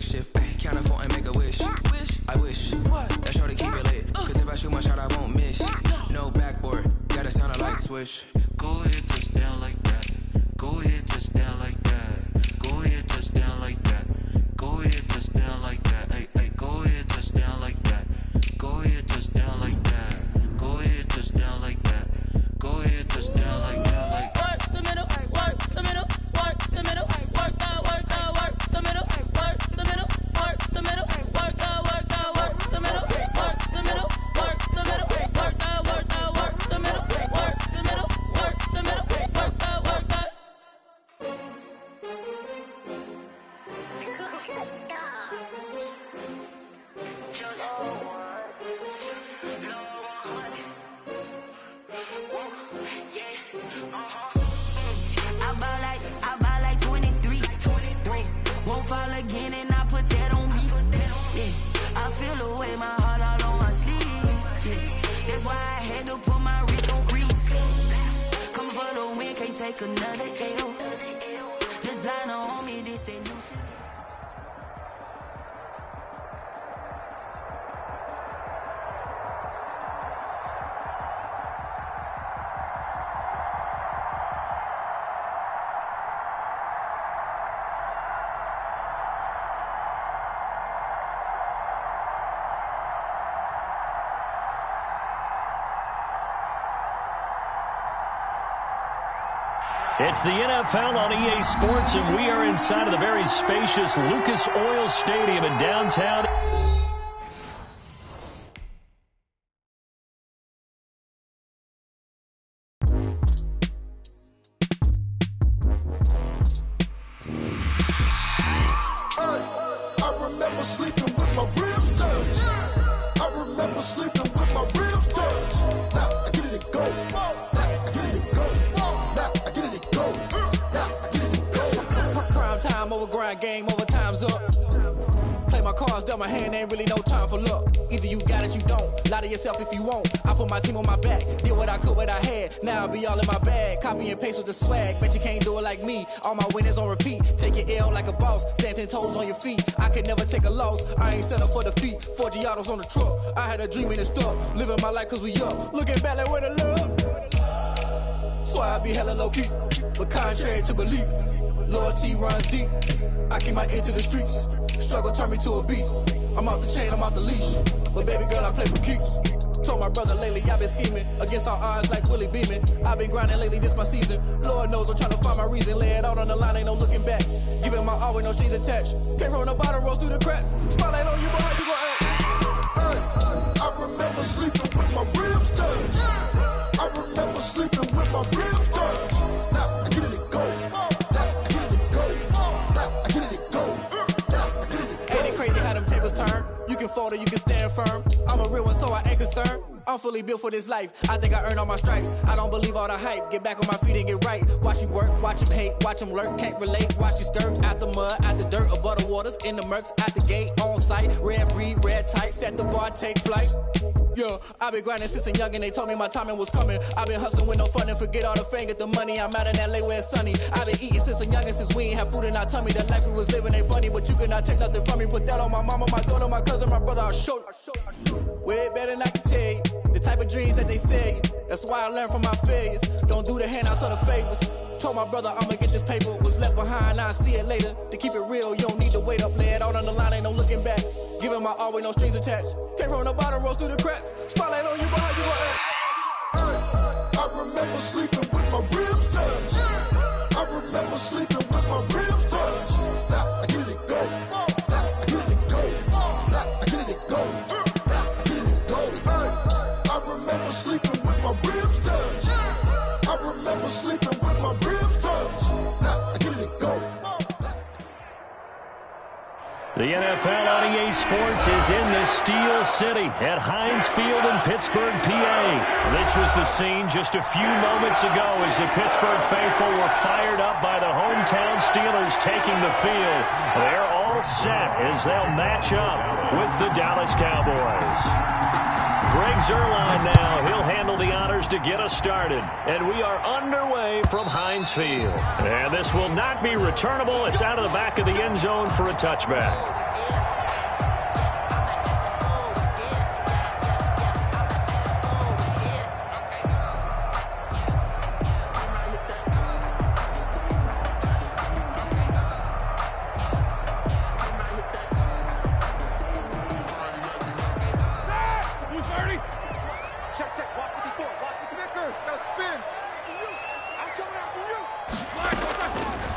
shift, ay, count a 4 and make a wish. I wish that shorty keep it lit. Cause if I shoot my shot, I won't miss. No backboard, gotta sound a light switch. Go ahead, touchdown like that. Go ahead, touchdown like that. Go ahead, touchdown like that. Go ahead, touchdown like that. Ay, ay, go ahead, touchdown like that. Go ahead, touchdown like that. Go ahead, touchdown like that. Go ahead, touchdown like that. Like work the middle, work the middle, work the middle, work the middle, work the middle, work the middle, work the middle, work the middle, work the middle, work the middle, work the middle, work the middle, work the. I buy like 23. Won't fall again and I put that on me. Yeah, I feel the way my heart all on my sleeve. Yeah, that's why I had to put my wrist on freeze. Coming for the win, can't take another L. Designer on me, this that new shit. It's the NFL on EA Sports, and we are inside of the very spacious Lucas Oil Stadium in downtown. I remember sleeping with my ribs touched. I remember sleeping with my ribs touched. Now I get it and go. Time over grind, game over, time's up. Play my cards, dealt my hand, ain't really no time for luck. Either you got it, you don't. Lie to yourself if you won't. I put my team on my back, did what I could, what I had. Now I be all in my bag, copy and paste with the swag. Bet you can't do it like me. All my winners on repeat. Take your L like a boss, stand 10 toes on your feet. I could never take a loss, I ain't set up for defeat. 4 Giottos on the truck, I had a dream and it stuck. Living my life cause we up, looking back like where the love. So I be hella low key, but contrary to belief. Loyalty runs deep. I keep my ear to the streets. Struggle turned me to a beast. I'm out the chain, I'm out the leash. But baby girl, I play for keeps. Told my brother lately, I've been scheming. Against all odds like Willie Beeman. I've been grinding lately, this my season. Lord knows I'm trying to find my reason. Lay it out on the line, ain't no looking back. Giving my all with no strings attached. Can't roll no bottom, rolls through the cracks. Spotlight on you, but how you gon' act? I remember sleeping with my ribs touched. I remember sleeping with my ribs touched. Now I get it and go. You can fold or you can stand firm. I'm a real one, so I ain't concerned. I'm fully built for this life. I think I earned all my stripes. I don't believe all the hype. Get back on my feet and get right. Watch you work, watch him hate, watch him lurk. Can't relate, watch you skirt. Out the mud, out the dirt, above the waters, in the murks, out the gate, on site. Red breed, red tight, set the bar, take flight. Yeah, I been grinding since a young and they told me my timing was coming. I been hustling with no fun and forget all the fame, get the money. I'm out in LA where it's sunny. I been eating since a young and since we ain't have food in our tummy. The life we was living ain't funny, but you cannot take nothing from me. Put that on my mama, my daughter, my cousin, my brother, I'll show you. Way better than I can tell you. The type of dreams that they say. That's why I learned from my failures. Don't do the handouts or the favors. Told my brother I'ma get this paper. Was left behind, I'll see it later. To keep it real, you don't need to wait up. Lay it out on the line, ain't no looking back. Giving my all with no strings attached. Can't roll no bottom, rolls through the cracks. Spotlight on you, but how you gon' act? I remember sleeping with my ribs touched. I remember sleeping with my ribs touched. Now I get it and go. Now I get it and go. Now I get it and go. Now I get it and go. I remember sleeping with my ribs touched. I remember sleeping with my ribs touched. Now I get it and go. The NFL on EA Sports is in the Steel City at Heinz Field in Pittsburgh, PA. This was the scene just a few moments ago as the Pittsburgh faithful were fired up by the hometown Steelers taking the field. They're all set as they'll match up with the Dallas Cowboys. Greg Zuerlein now, he'll handle the honors to get us started. And we are underway from Heinz Field. And this will not be returnable. It's out of the back of the end zone for a touchback.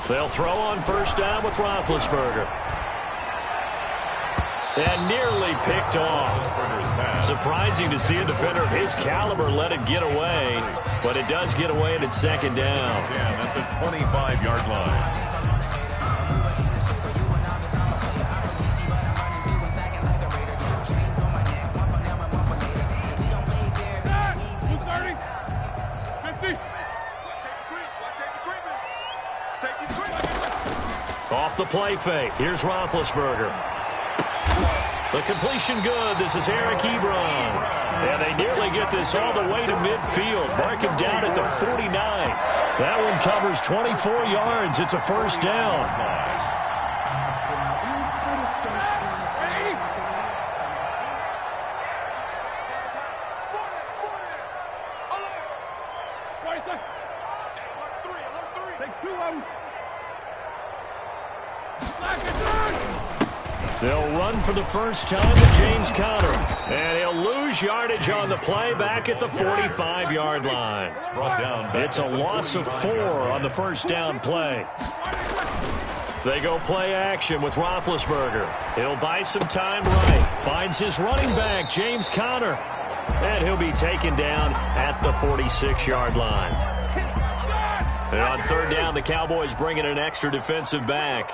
They'll throw on first down with Roethlisberger. And nearly picked off. Surprising to see a defender of his caliber let it get away, but it does get away and it's second down. At the 25-yard line. Off the play fake. Here's Roethlisberger. The completion good. This is Eric Ebron. And they nearly get this all the way to midfield. Mark him down at the 49. That one covers 24 yards. It's a first down. They'll run for the first time with James Conner. And he'll lose yardage on the play back at the 45-yard line. Brought down. It's a loss of 4 on the first down play. They go play action with Roethlisberger. He'll buy some time right. Finds his running back, James Conner. And he'll be taken down at the 46-yard line. And on third down, the Cowboys bring in an extra defensive back.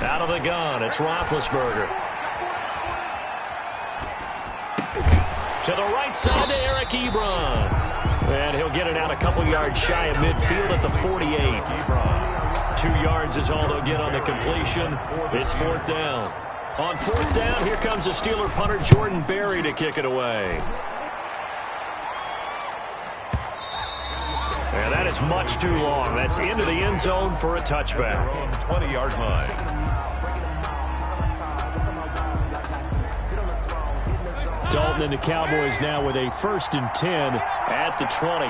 Out of the gun, it's Roethlisberger. To the right side to Eric Ebron. And he'll get it out a couple yards shy of midfield at the 48. 2 yards is all they'll get on the completion. It's fourth down. On fourth down, here comes the Steeler punter Jordan Berry to kick it away. And that is much too long. That's into the end zone for a touchback. 20-yard line. Dalton and the Cowboys now with a 1st and 10 at the 20.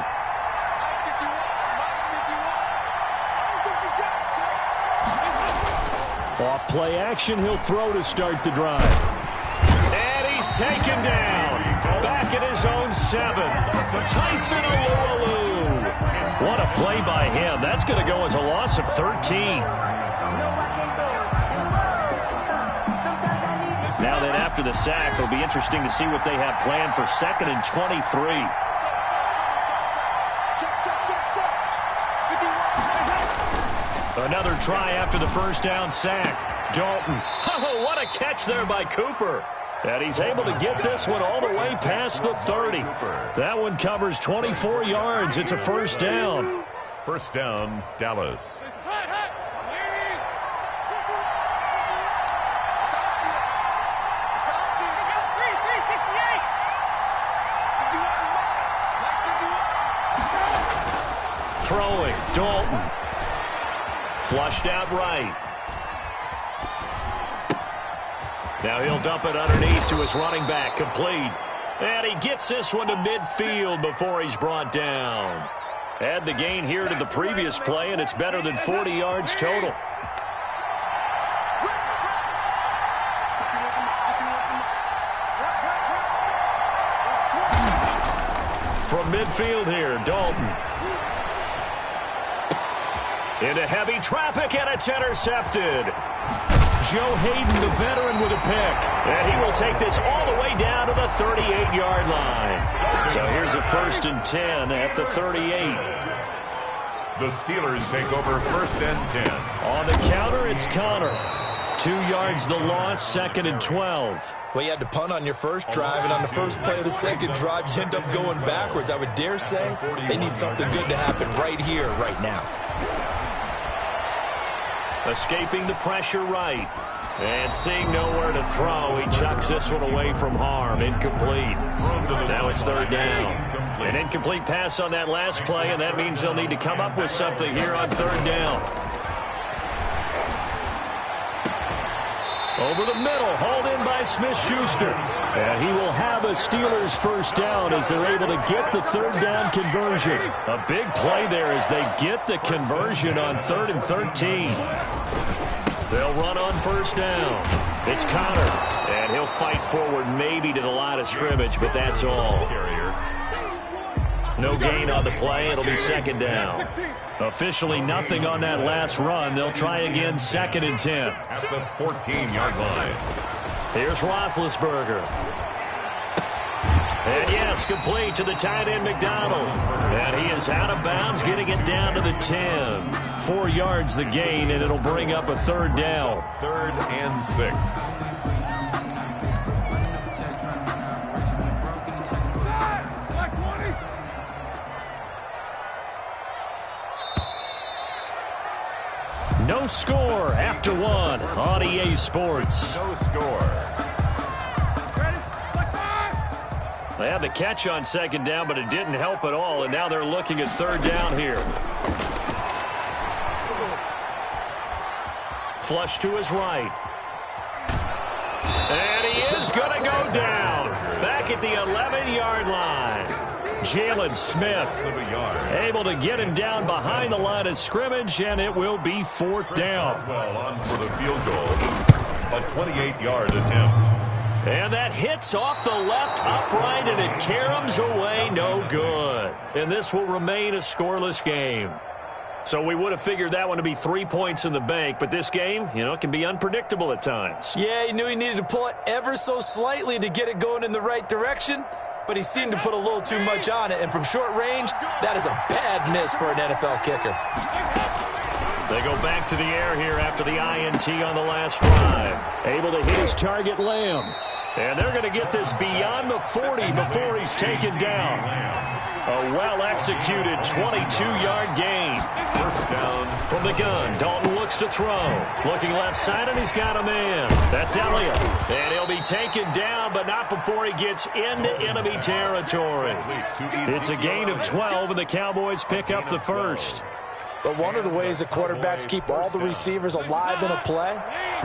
Off play action, he'll throw to start the drive. And he's taken down. Back at his own 7. Tyson Alualu. What a play by him. That's going to go as a loss of 13. Now then, after the sack, it'll be interesting to see what they have planned for 2nd and 23. Another try after the first down sack. Dalton. Oh, what a catch there by Cooper. And he's able to get this one all the way past the 30. That one covers 24 yards. It's a first down. First down, Dallas. Throwing, Dalton. Flushed out right. Now he'll dump it underneath to his running back, complete. And he gets this one to midfield before he's brought down. Add the gain here to the previous play, and it's better than 40 yards total. From midfield here, Dalton. Into heavy traffic, and it's intercepted. Joe Hayden, the veteran, with a pick. And he will take this all the way down to the 38-yard line. So here's a 1st and 10 at the 38. The Steelers take over 1st and 10. On the counter, it's Conner. 2 yards the loss, 2nd and 12. Well, you had to punt on your first drive, and on the first play of the second drive, you end up going backwards. I would dare say they need something good to happen right here, right now. Escaping the pressure right. And seeing nowhere to throw, he chucks this one away from harm. Incomplete. Now it's third down. An incomplete pass on that last play, and that means they'll need to come up with something here on third down. Over the middle, hauled in by Smith-Schuster. And he will have a Steelers first down as they're able to get the third down conversion. A big play there as they get the conversion on 3rd and 13. They'll run on first down. It's Connor, and he'll fight forward maybe to the line of scrimmage, but that's all. No gain on the play. It'll be second down. Officially nothing on that last run. They'll try again, 2nd and 10. At the 14-yard line. Here's Roethlisberger. And yes, complete to the tight end McDonald. And he is out of bounds, getting it down to the 10. 4 yards the gain, and it'll bring up a third down. 3rd and 6. No score after 1 on EA Sports. No score. They had the catch on second down, but it didn't help at all, and now they're looking at third down here. Flush to his right. And he is going to go down. Back at the 11-yard line. Jalen Smith able to get him down behind the line of scrimmage, and it will be 4th down. Well on for the field goal. A 28-yard attempt. And that hits off the left upright, and it caroms away, no good. And this will remain a scoreless game. So we would have figured that one to be 3 points in the bank, but this game, can be unpredictable at times. Yeah, he knew he needed to pull it ever so slightly to get it going in the right direction, but he seemed to put a little too much on it, and from short range, that is a bad miss for an NFL kicker. They go back to the air here after the INT on the last drive. Able to hit his target, Lamb. And they're going to get this beyond the 40 before he's taken down. A well-executed 22-yard gain. First down. From the gun, Dalton looks to throw. Looking left side, and he's got a man. That's Elliott. And he'll be taken down, but not before he gets into enemy territory. It's a gain of 12, and the Cowboys pick up the first. But one of the ways that quarterbacks keep all the receivers alive in a play,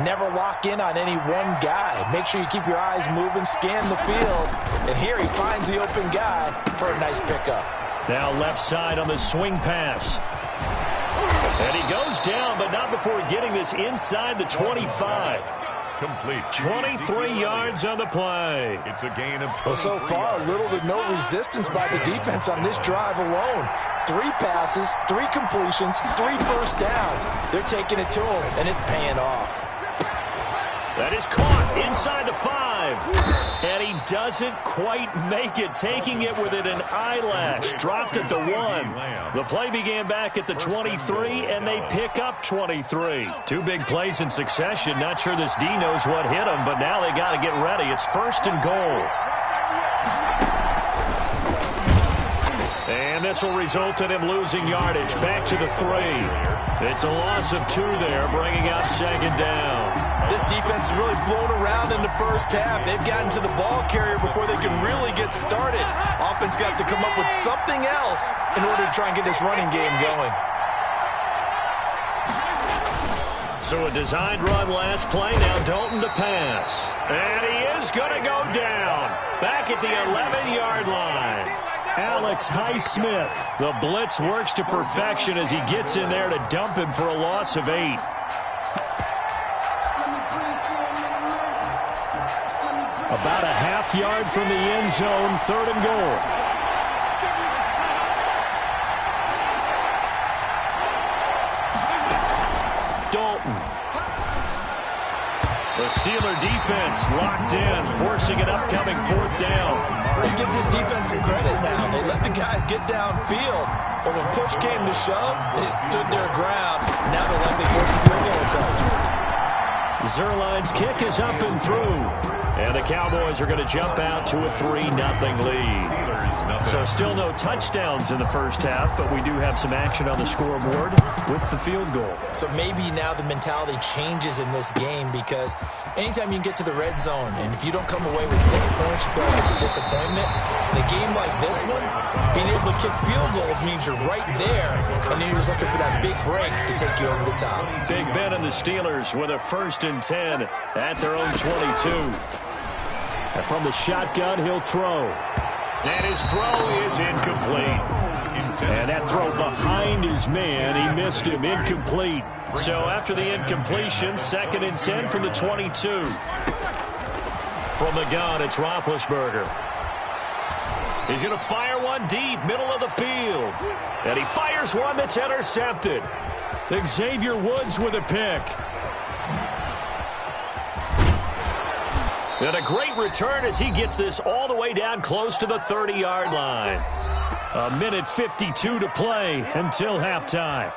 never lock in on any one guy. Make sure you keep your eyes moving, scan the field. And here he finds the open guy for a nice pickup. Now left side on the swing pass. And he goes down, but not before getting this inside the 25. Complete. 23 yards on the play. It's a gain of 20. Well, so far, little to no resistance by the defense on this drive alone. 3 passes, 3 completions, 3 first downs. They're taking it to him, and it's paying off. That is caught inside the 5. And he doesn't quite make it, taking it within an eyelash. Dropped at the 1. The play began back at the 23, and they pick up 23. 2 big plays in succession. Not sure this D knows what hit him, but now they got to get ready. It's 1st and goal. And this will result in him losing yardage. Back to the 3. It's a loss of 2 there, bringing up second down. This defense has really flown around in the first half. They've gotten to the ball carrier before they can really get started. Offense got to come up with something else in order to try and get this running game going. So a designed run last play. Now Dalton to pass. And he is going to go down. Back at the 11-yard line. Alex Highsmith. The blitz works to perfection as he gets in there to dump him for a loss of 8. About a half yard from the end zone, 3rd and goal. Dalton. The Steeler defense locked in, forcing an upcoming 4th down. Let's give this defense some credit now. They let the guys get downfield, but when push came to shove, they stood their ground. Now they're likely forced a field goal attempt. Zerline's kick is up and through. And the Cowboys are going to jump out to a 3-0 lead. So still no touchdowns in the first half, but we do have some action on the scoreboard with the field goal. So maybe now the mentality changes in this game, because anytime you can get to the red zone, and if you don't come away with 6 points, you feel like it's a disappointment. In a game like this one, being able to kick field goals means you're right there, and then you're just looking for that big break to take you over the top. Big Ben and the Steelers with a 1st and 10 at their own 22. And from the shotgun, he'll throw. And his throw is incomplete. And that throw behind his man, he missed him, incomplete. So after the incompletion, 2nd and 10 from the 22. From the gun, it's Roethlisberger. He's going to fire one deep, middle of the field. And he fires one that's intercepted. Xavier Woods with a pick. And a great return as he gets this all the way down close to the 30-yard line. 1:52 to play until halftime.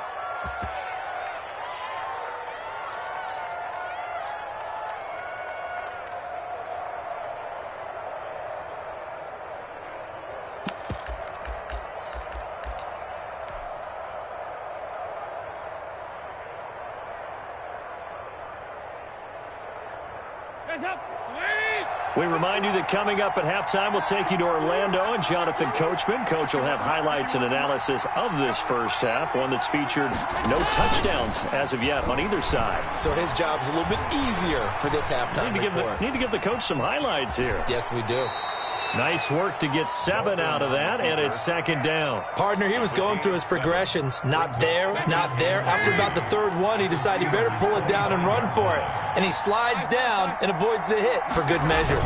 We remind you that coming up at halftime, we'll take you to Orlando and Jonathan Coachman. Coach will have highlights and analysis of this first half, one that's featured no touchdowns as of yet on either side. So his job's a little bit easier for this halftime report. Need to give the coach some highlights here. Yes, we do. Nice work to get 7 out of that, and it's 2nd down. Partner, he was going through his progressions. Not there, not there. After about the 3rd one, he decided he better pull it down and run for it. And he slides down and avoids the hit for good measure.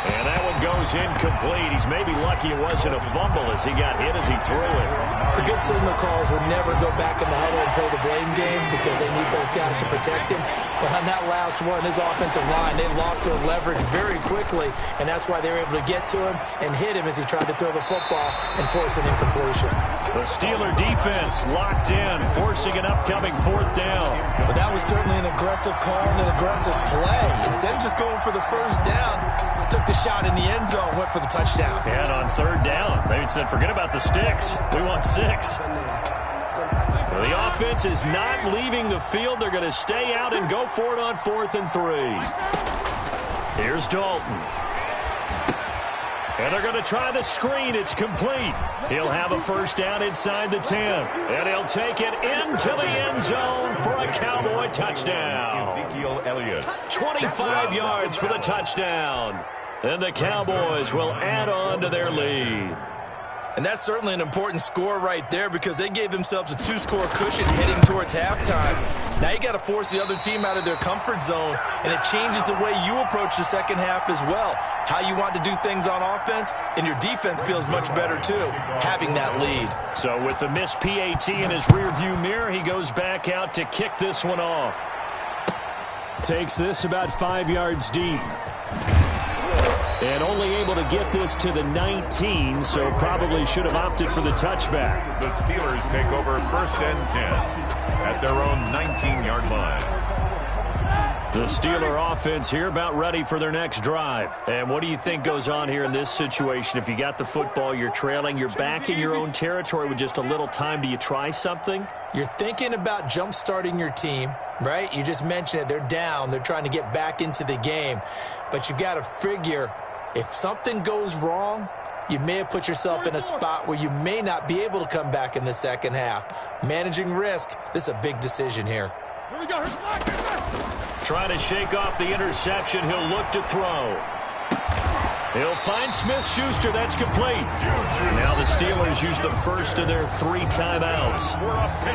And that one goes incomplete. He's maybe lucky it wasn't a fumble as he got hit as he threw it. The good signal callers would never go back in the huddle and play the blame game because they need those guys to protect him. But on that last one, his offensive line, they lost their leverage very quickly, and that's why they were able to get to him and hit him as he tried to throw the football and force an incompletion. The Steeler defense locked in, forcing an upcoming 4th down. But that was certainly an aggressive call and an aggressive play. Instead of just going for the 1st down, took the shot in the end zone, went for the touchdown. And on 3rd down, they said, forget about the sticks. We want 6. Well, the offense is not leaving the field. They're going to stay out and go for it on 4th and 3. Here's Dalton. And they're going to try the screen. It's complete. He'll have a 1st down inside the 10. And he'll take it into the end zone for a Cowboy touchdown. Ezekiel Elliott. 25 yards for the touchdown. And the Cowboys will add on to their lead. And that's certainly an important score right there because they gave themselves a 2-score cushion heading towards halftime. Now you got to force the other team out of their comfort zone, and it changes the way you approach the second half as well. How you want to do things on offense, and your defense feels much better too, having that lead. So with the missed PAT in his rearview mirror, he goes back out to kick this one off. Takes this about 5 yards deep. And only able to get this to the 19, so probably should have opted for the touchback. The Steelers take over 1st and 10 at their own 19-yard line. The Steeler offense here about ready for their next drive. And what do you think goes on here in this situation? If you got the football, you're trailing, you're back in your own territory with just a little time. Do you try something? You're thinking about jump-starting your team, right? You just mentioned it. They're down. They're trying to get back into the game. But you got to figure if something goes wrong, you may have put yourself in a spot where you may not be able to come back in the second half. Managing risk, this is a big decision here. Trying to shake off the interception. He'll look to throw. He'll find Smith-Schuster. That's complete. Now the Steelers use the first of their 3 timeouts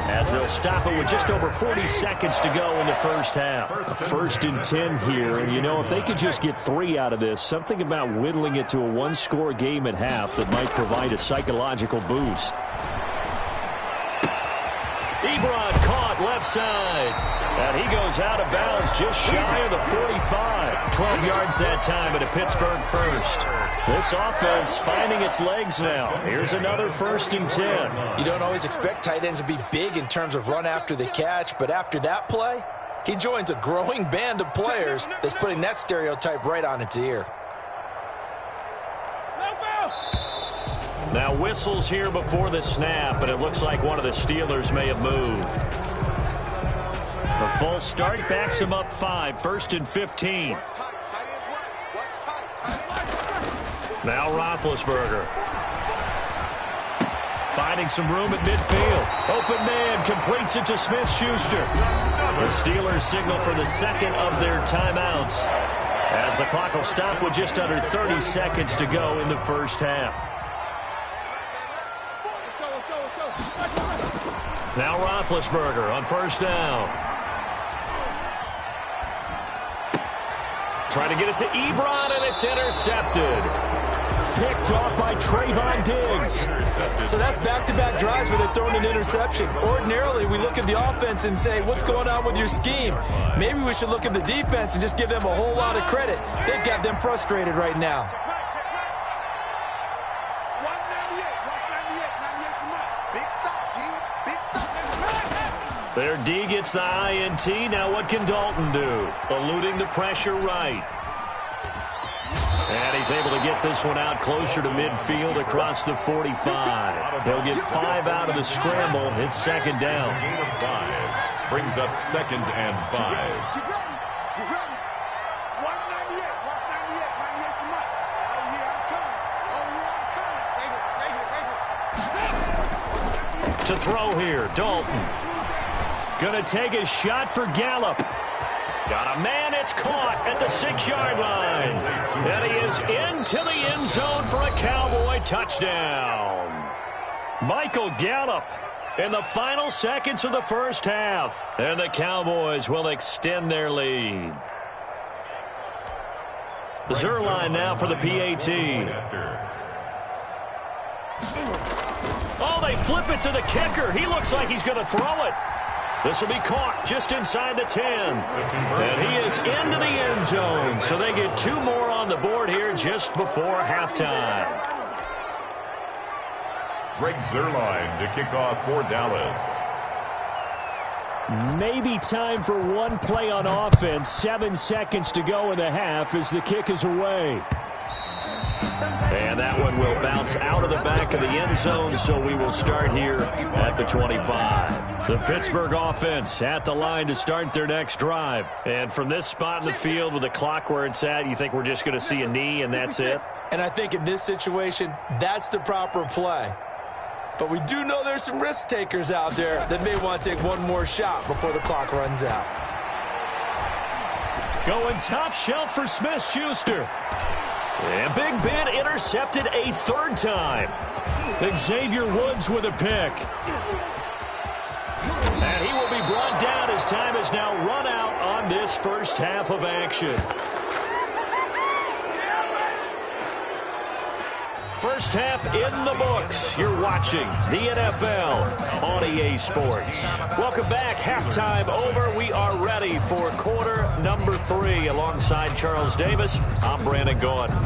as they'll stop it with just over 40 seconds to go in the first half. 1st and 10 here, and you know, if they could just get 3 out of this, something about whittling it to a 1-score game at half that might provide a psychological boost. Ebron caught left side. And he goes out of bounds just shy of the 45. 12 yards that time, but a Pittsburgh first. This offense finding its legs now. Here's another 1st and 10. You don't always expect tight ends to be big in terms of run after the catch, but after that play, He joins a growing band of players that's putting that stereotype right on its ear. Now whistles here before the snap, but it looks like one of the Steelers may have moved. The full start backs him up 5, 1st and 15. Now Roethlisberger. Finding some room at midfield. Open man completes it to Smith-Schuster. The Steelers signal for the second of their timeouts, as the clock will stop with just under 30 seconds to go in the first half. Now Roethlisberger on first down. Trying to get it to Ebron, and it's intercepted. Picked off by Trayvon Diggs. So that's back-to-back drives where they've thrown an interception. Ordinarily, we look at the offense and say, what's going on with your scheme? Maybe we should look at the defense and just give them a whole lot of credit. They've got them frustrated right now. Their D gets the INT. Now what can Dalton do? Eluding the pressure right. And he's able to get this one out closer to midfield across the 45. He'll get 5 out of the scramble. It's second down. Gain of 5 brings up 2nd and 5. To throw here, Dalton. Gonna take a shot for Gallup. Got a man, it's caught at the 6-yard line. And he is into the end zone for a Cowboy touchdown. Michael Gallup in the final seconds of the first half. And the Cowboys will extend their lead. Zerline now for the PAT. Oh, they flip it to the kicker. He looks like he's going to throw it. This will be caught just inside the 10. And he is into the end zone. So they get 2 more on the board here just before halftime. Greg Zerline to kick off for Dallas. Maybe time for one play on offense. 7 seconds to go in the half as the kick is away. And that one will bounce out of the back of the end zone, so we will start here at the 25. The Pittsburgh offense at the line to start their next drive. And from this spot in the field with the clock where it's at, you think we're just going to see a knee and that's it? And I think in this situation, that's the proper play. But we do know there's some risk takers out there that may want to take one more shot before the clock runs out. Going top shelf for Smith-Schuster. And Big Ben intercepted a 3rd time. Xavier Woods with a pick. And he will be brought down as time is now run out on this first half of action. First half in the books. You're watching the NFL on EA Sports. Welcome back. Halftime over. We are ready for quarter number 3. Alongside Charles Davis, I'm Brandon Gaudin.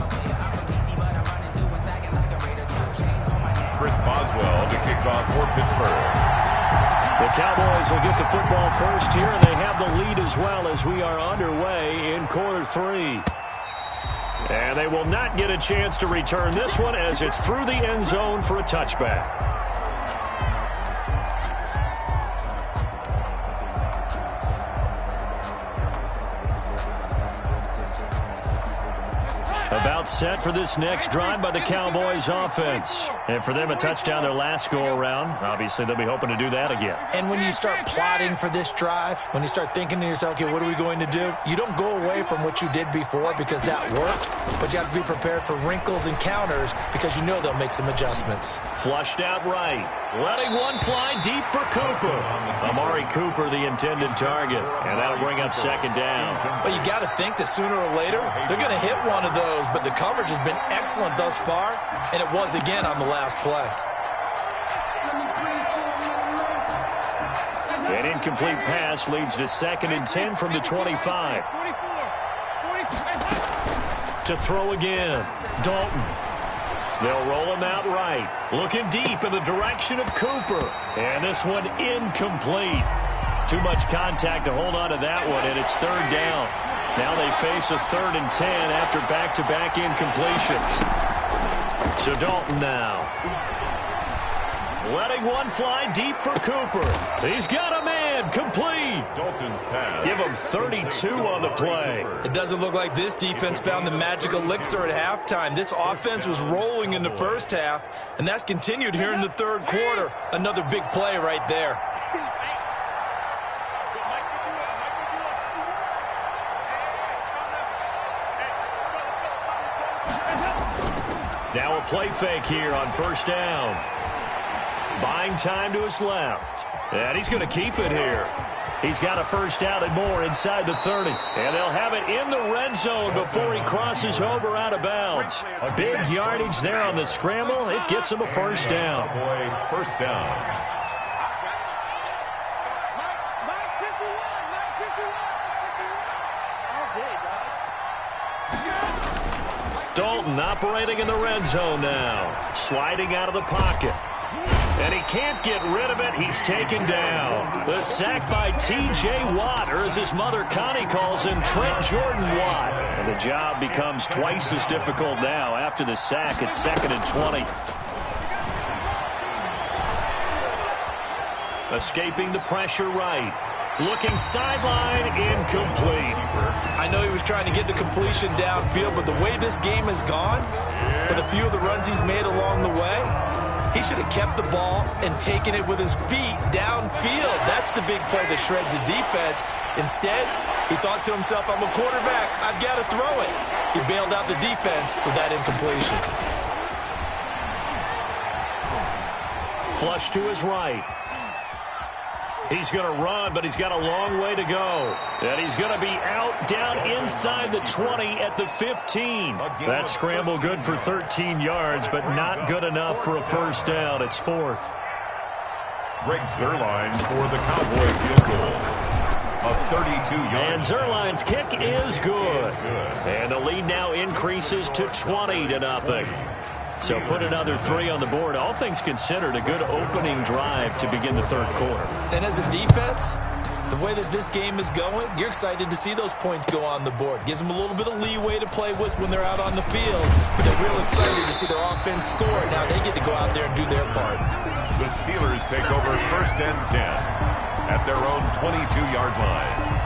Chris Boswell to kick off for Pittsburgh. The Cowboys will get the football first here, and they have the lead as well as we are underway in quarter 3. And they will not get a chance to return this one as it's through the end zone for a touchback. About set for this next drive by the Cowboys offense. And for them, a touchdown their last go-around. Obviously, they'll be hoping to do that again. And when you start plotting for this drive, when you start thinking to yourself, okay, what are we going to do? You don't go away from what you did before because that worked, but you have to be prepared for wrinkles and counters because you know they'll make some adjustments. Flushed out right. Letting one fly deep for Cooper. Amari Cooper, the intended target. And that'll bring up second down. But you got to think that sooner or later, they're going to hit one of those, but the coverage has been excellent thus far, and it was again on the last play. An incomplete pass leads to 2nd and 10 from the 25. To throw again, Dalton. They'll roll him out right. Looking deep in the direction of Cooper. And this one incomplete. Too much contact to hold on to that one, and it's third down. Now they face a 3rd and 10 after back-to-back incompletions. So Dalton now. Letting one fly deep for Cooper. He's got a man. Complete. Dalton's pass. Give him 32 on the play. It doesn't look like this defense found the magical elixir at halftime. This offense was rolling in the first half, and that's continued here in the third quarter. Another big play right there. Now a play fake here on first down. Buying time to his left. And he's going to keep it here. He's got a first down and more inside the 30. And they'll have it in the red zone before he crosses over out of bounds. Big yardage there on the scramble. It gets him a first down. First down. Dalton operating in the red zone now. Sliding out of the pocket. And he can't get rid of it. He's taken down. The sack by T.J. Watt, or as his mother Connie calls him, Trent Jordan Watt. And the job becomes twice as difficult now after the sack. It's 2nd and 20. Escaping the pressure right. Looking sideline, incomplete. I know he was trying to get the completion downfield, but the way this game has gone, with a few of the runs he's made along the way, he should have kept the ball and taken it with his feet downfield. That's the big play that shreds the defense. Instead, he thought to himself, I'm a quarterback. I've got to throw it. He bailed out the defense with that incompletion. Flush to his right. He's going to run, but he's got a long way to go. And he's going to be out down inside the 20 at the 15. That scramble good for 13 yards, but not good enough for a first down. It's 4th. Greg Zuerlein for the Cowboy field goal of 32 yards. And Zuerlein's kick is good. And the lead now increases to 20-0. So put another 3 on the board. All things considered, a good opening drive to begin the third quarter. And as a defense, the way that this game is going, you're excited to see those points go on the board. Gives them a little bit of leeway to play with when they're out on the field. But they're real excited to see their offense score. Now they get to go out there and do their part. The Steelers take over 1st and 10 at their own 22-yard line.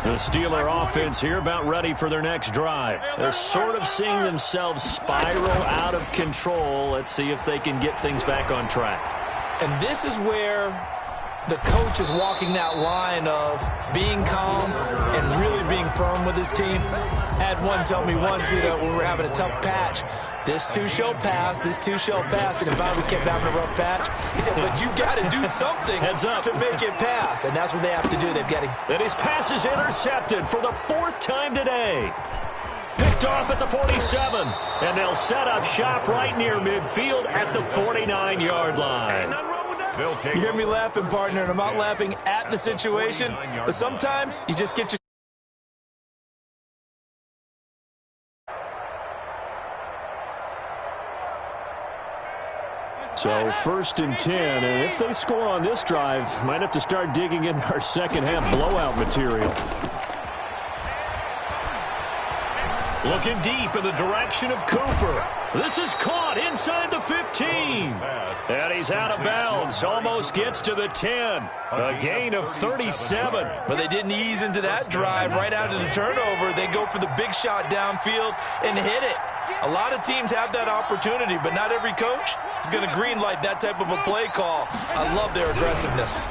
The Steeler offense here about ready for their next drive. They're sort of seeing themselves spiral out of control. Let's see if they can get things back on track. And this is where the coach is walking that line of being calm and really being firm with his team. I had one tell me once, when we were having a tough patch, this too shall pass, this too shall pass. And if I kept having a rough patch, he said, but you got to do something to make it pass. And that's what they have to do. They've got to. And his pass is intercepted for the 4th time today. Picked off at the 47. And they'll set up shop right near midfield at the 49-yard line. You hear me laughing, partner, and I'm not laughing at the situation. But sometimes you just get your. So 1st and 10, and if they score on this drive, might have to start digging into our second half blowout material. Looking deep in the direction of Cooper. This is caught inside the 15. And he's out of bounds. Almost gets to the 10. A gain of 37. But they didn't ease into that drive right out of the turnover. They go for the big shot downfield and hit it. A lot of teams have that opportunity, but not every coach is going to greenlight that type of a play call. I love their aggressiveness.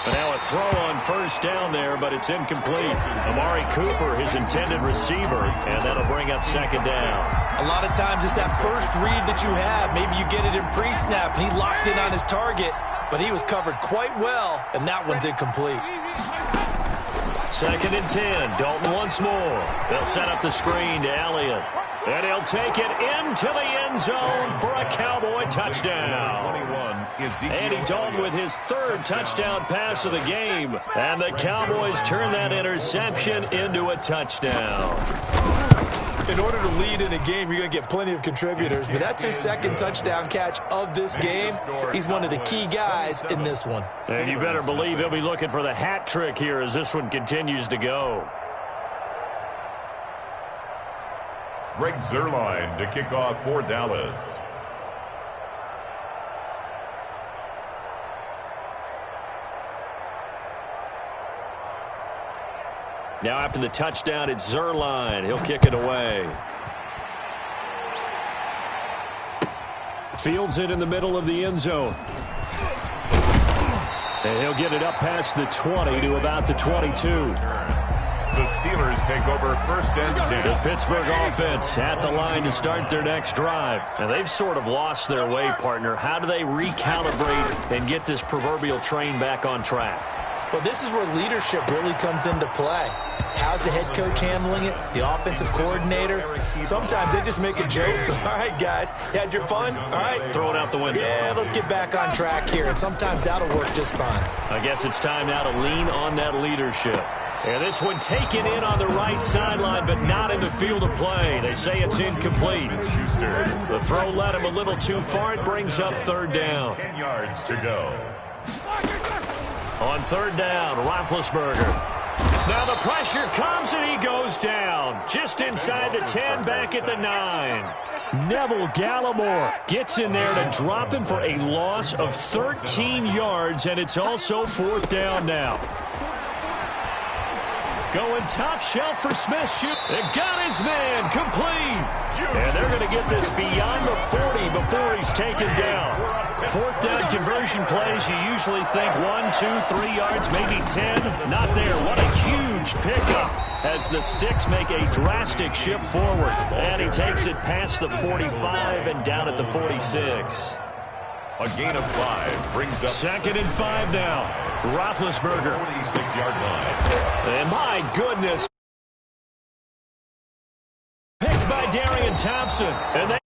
And now a throw on first down there, but it's incomplete. Amari Cooper, his intended receiver, and that'll bring up 2nd down. A lot of times it's that first read that you have. Maybe you get it in pre-snap, and he locked in on his target, but he was covered quite well, and that one's incomplete. 2nd and 10. Dalton once more. They'll set up the screen to Elliott. And he'll take it into the end zone for a Cowboy touchdown. Andy Dalton with his 3rd touchdown pass of the game. And the Cowboys turn that interception into a touchdown. In order to lead in a game, you're going to get plenty of contributors, but that's his second touchdown catch of this game. He's one of the key guys in this one. And you better believe he'll be looking for the hat trick here as this one continues to go. Greg Zuerlein to kick off for Dallas. Now after the touchdown, it's Zuerlein. He'll kick it away. Fields it in the middle of the end zone. And he'll get it up past the 20 to about the 22. The Steelers take over first and 10. The Pittsburgh offense at the line to start their next drive. And they've sort of lost their way, partner. How do they recalibrate and get this proverbial train back on track? Well, this is where leadership really comes into play. How's the head coach handling it? The offensive coordinator? Sometimes they just make a joke. All right, guys, you had your fun? All right. Throw it out the window. Yeah, let's get back on track here. And sometimes that'll work just fine. I guess it's time now to lean on that leadership. And this one taken in on the right sideline, but not in the field of play. They say it's incomplete. The throw led him a little too far. It brings up third down. 10 yards to go. On third down, Roethlisberger. Now the pressure comes and he goes down. Just inside the 10, back at the 9. Neville Gallimore gets in there to drop him for a loss of 13 yards, and it's also fourth down now. Going top shelf for Smith. Shoot. They got his man complete. And they're going to get this beyond the 40 before he's taken down. Fourth down conversion plays, you usually think 1, 2, 3 yards, maybe 10. Not there. What a huge pickup as the Sticks make a drastic shift forward. And he takes it past the 45 and down at the 46. A gain of 5 brings up second and 5 now. Roethlisberger. 46-yard line. And my goodness. Picked by Darian Thompson. And they